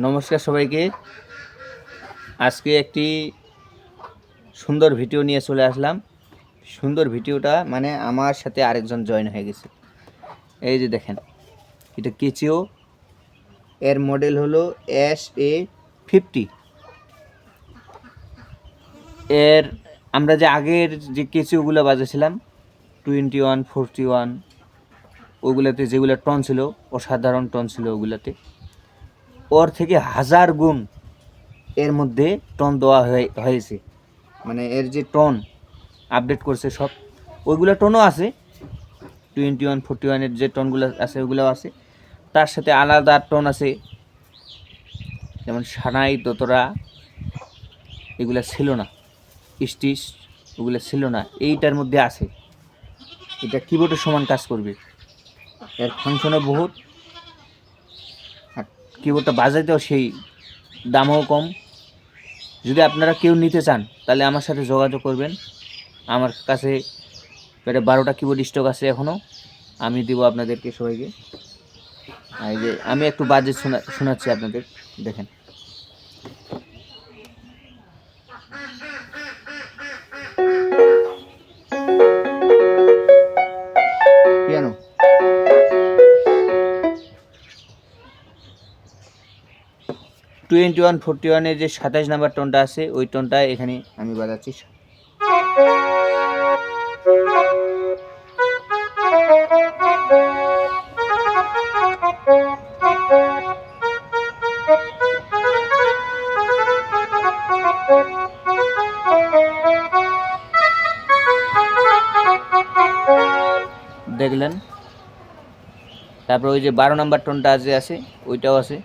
নমস্কার সবাইকে। আজকে একটি সুন্দর ভিডিও নিয়ে চলে আসলাম। সুন্দর ভিডিওটা মানে আমার সাথে আরেকজন জয়েন হয়ে গেছে। এই যে দেখেন, এটা কেচিও, এর মডেল হলো SA50। এর আমরা যে আগের যে কেচিওগুলো বাজাছিলাম 21, 41, ওগুলোতে যেগুলো টন ছিল, অসাধারণ টন ছিল ওগুলোতে, ওর থেকে 1000 গুণ এর মধ্যে টন দেওয়া হয়েছে। মানে এর যে টন আপডেট করছে সব, ওইগুলো টনও আছে, 21, 41-এর যে টনগুলো আছে ওগুলোও আছে। তার সাথে আলাদা টন আছে, যেমন সানাই, দোতরা, এগুলো ছিল না, স্টিচ ওগুলো ছিল না, এইটার মধ্যে আছে। এটা কিবোর্ডের সমান কাজ করবে, এর ফাংশনও বহুত, আর কিবোর্ডটা বাজাইতেও সেই, দামও কম। যদি আপনারা কেউ নিতে চান তাহলে আমার সাথে যোগাযোগ করবেন। আমার কাছে প্রায় 12টা কিবোর্ড স্টক আছে এখনও, আমি দিব আপনাদেরকে সবাইকে। এই যে আমি একটু বাজেট শোনাচ্ছি আপনাদের, দেখেন। পিয়ানো 21, 41-এর যে 27 নাম্বার টোনটা আছে, ওই টোনটা এখানে আমি বাজাচ্ছি। দেখলেন? তারপর ওই যে 12 নাম্বার টোনটা আছে ওইটাও আছে।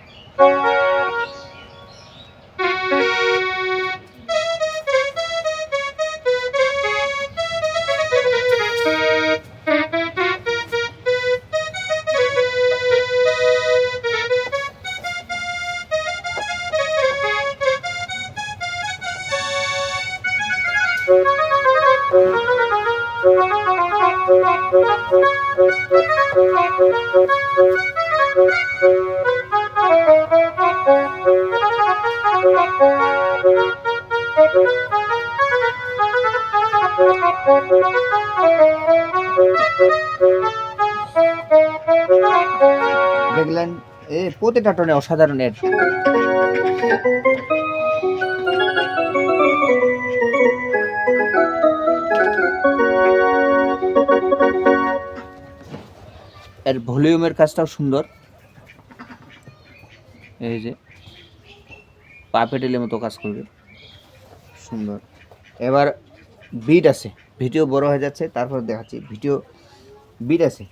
দেখলেন, প্রতিটা টোনে অসাধারণ। এর ভলিউমের কাজটাও সুন্দর, এই যে পাপেটেলের মতো কাজ করবে, সুন্দর। এবার বিট আছে, ভিডিও বড় হয়ে যাচ্ছে, তারপর দেখাচ্ছি। ভিডিও বিট আছে,